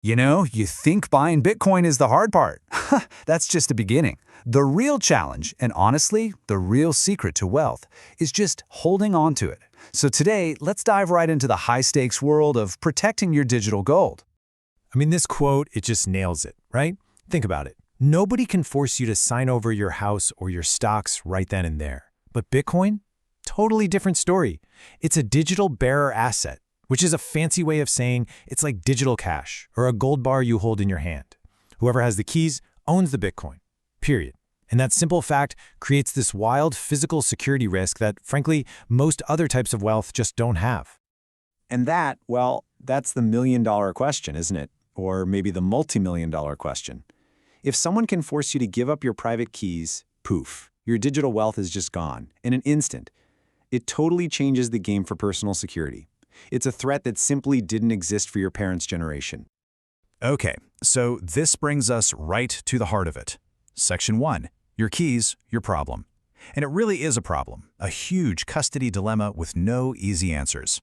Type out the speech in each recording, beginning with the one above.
You think buying Bitcoin is the hard part. That's just the beginning. The real challenge, and honestly, the real secret to wealth, is just holding on to it. So today, let's dive right into the high-stakes world of protecting your digital gold. I mean, this quote, it just nails it, right? Think about it. Nobody can force you to sign over your house or your stocks right then and there. But Bitcoin? Totally different story. It's a digital bearer asset, which is a fancy way of saying it's like digital cash or a gold bar you hold in your hand. Whoever has the keys owns the Bitcoin, period. And that simple fact creates this wild physical security risk that, frankly, most other types of wealth just don't have. And that, well, that's the million-dollar question, isn't it? Or maybe the multi-million-dollar question. If someone can force you to give up your private keys, poof, your digital wealth is just gone in an instant. It totally changes the game for personal security. It's a threat that simply didn't exist for your parents' generation. Okay, so this brings us right to the heart of it. Section 1. Your keys, your problem. And it really is a problem, a huge custody dilemma with no easy answers.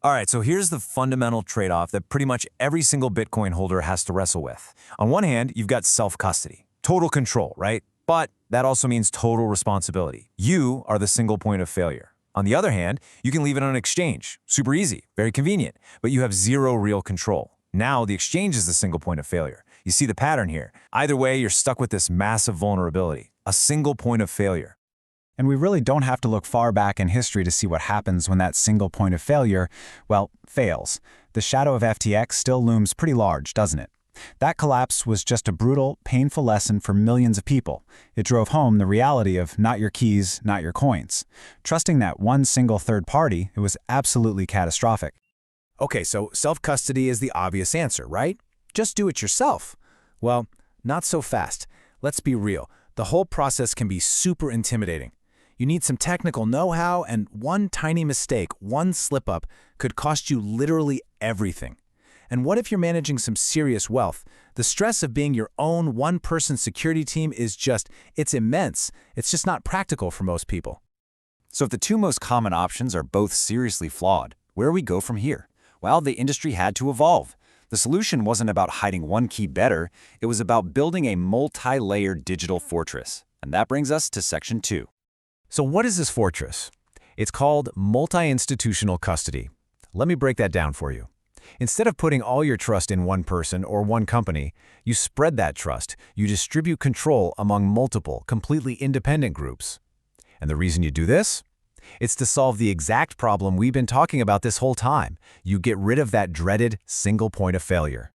All right, so here's the fundamental trade-off that pretty much every single Bitcoin holder has to wrestle with. On one hand, you've got self-custody, total control, right? But that also means total responsibility. You are the single point of failure. On the other hand, you can leave it on an exchange. Super easy, very convenient, but you have zero real control. Now the exchange is the single point of failure. You see the pattern here. Either way, you're stuck with this massive vulnerability, a single point of failure. And we really don't have to look far back in history to see what happens when that single point of failure, well, fails. The shadow of FTX still looms pretty large, doesn't it? That collapse was just a brutal, painful lesson for millions of people. It drove home the reality of not your keys, not your coins. Trusting that one single third party, it was absolutely catastrophic. Okay, so self-custody is the obvious answer, right? Just do it yourself. Well, not so fast. Let's be real. The whole process can be super intimidating. You need some technical know-how, and one tiny mistake, one slip-up, could cost you literally everything. And what if you're managing some serious wealth? The stress of being your own one-person security team is it's immense. It's just not practical for most people. So if the two most common options are both seriously flawed, where do we go from here? Well, the industry had to evolve. The solution wasn't about hiding one key better, it was about building a multi-layered digital fortress. And that brings us to Section 2. So what is this fortress? It's called multi-institutional custody. Let me break that down for you. Instead of putting all your trust in one person or one company, you spread that trust. You distribute control among multiple, completely independent groups. And the reason you do this? It's to solve the exact problem we've been talking about this whole time. You get rid of that dreaded single point of failure.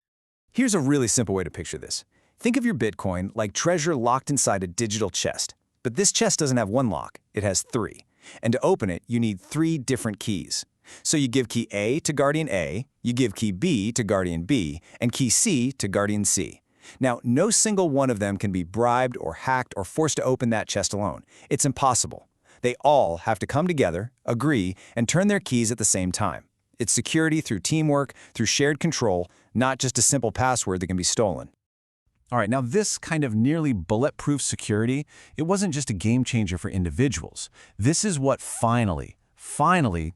Here's a really simple way to picture this. Think of your Bitcoin like treasure locked inside a digital chest. But this chest doesn't have one lock, it has three. And to open it, you need 3 different keys. So you give key A to Guardian A, you give key B to Guardian B, and key C to Guardian C. Now, no single one of them can be bribed or hacked or forced to open that chest alone. It's impossible. They all have to come together, agree, and turn their keys at the same time. It's security through teamwork, through shared control, not just a simple password that can be stolen. All right, now this kind of nearly bulletproof security, it wasn't just a game changer for individuals. This is what finally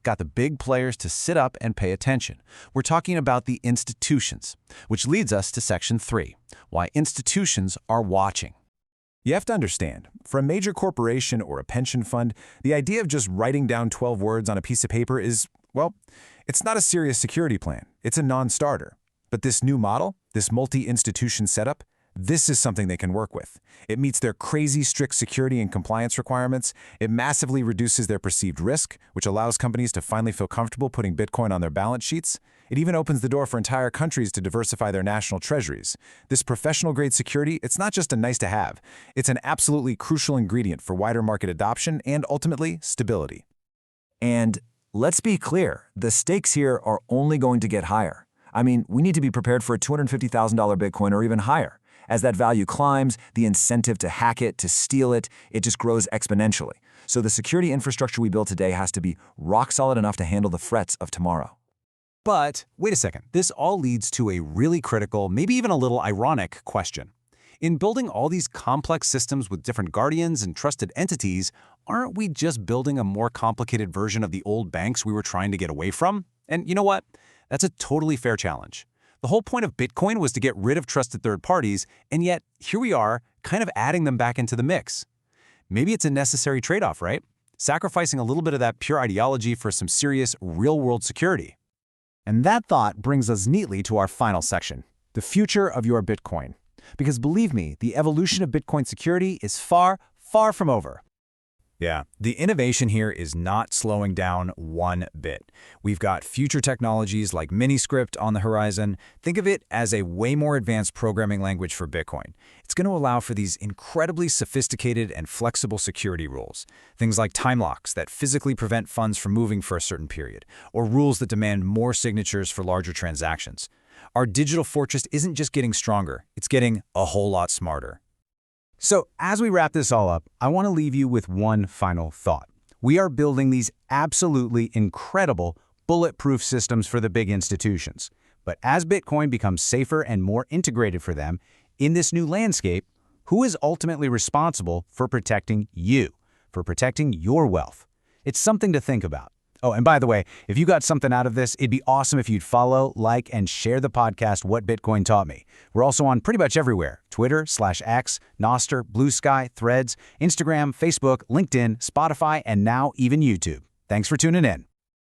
got the big players to sit up and pay attention. We're talking about the institutions, which leads us to Section 3, why institutions are watching. You have to understand, for a major corporation or a pension fund, the idea of just writing down 12 words on a piece of paper is, well, it's not a serious security plan. It's a non-starter. But this new model, this multi-institution setup, this is something they can work with. It meets their crazy strict security and compliance requirements. It massively reduces their perceived risk, which allows companies to finally feel comfortable putting Bitcoin on their balance sheets. It even opens the door for entire countries to diversify their national treasuries. This professional-grade security, it's not just a nice-to-have. It's an absolutely crucial ingredient for wider market adoption and, ultimately, stability. And let's be clear, the stakes here are only going to get higher. I mean, we need to be prepared for a $250,000 Bitcoin or even higher. As that value climbs, the incentive to hack it, to steal it, it just grows exponentially. So the security infrastructure we build today has to be rock solid enough to handle the threats of tomorrow. But wait a second, this all leads to a really critical, maybe even a little ironic question. In building all these complex systems with different guardians and trusted entities, aren't we just building a more complicated version of the old banks we were trying to get away from? And you know what? That's a totally fair challenge. The whole point of Bitcoin was to get rid of trusted third parties, and yet here we are, kind of adding them back into the mix. Maybe it's a necessary trade-off, right? Sacrificing a little bit of that pure ideology for some serious, real-world security. And that thought brings us neatly to our final section, the future of your Bitcoin. Because believe me, the evolution of Bitcoin security is far, far from over. Yeah, the innovation here is not slowing down one bit. We've got future technologies like Miniscript on the horizon. Think of it as a way more advanced programming language for Bitcoin. It's going to allow for these incredibly sophisticated and flexible security rules. Things like time locks that physically prevent funds from moving for a certain period, or rules that demand more signatures for larger transactions. Our digital fortress isn't just getting stronger, it's getting a whole lot smarter. So as we wrap this all up, I want to leave you with one final thought. We are building these absolutely incredible bulletproof systems for the big institutions. But as Bitcoin becomes safer and more integrated for them, in this new landscape, who is ultimately responsible for protecting you, for protecting your wealth? It's something to think about. Oh, and by the way, if you got something out of this, it'd be awesome if you'd follow, like, and share the podcast What Bitcoin Taught Me. We're also on pretty much everywhere: Twitter/X, Nostr, Blue Sky, Threads, Instagram, Facebook, LinkedIn, Spotify, and now even YouTube. Thanks for tuning in.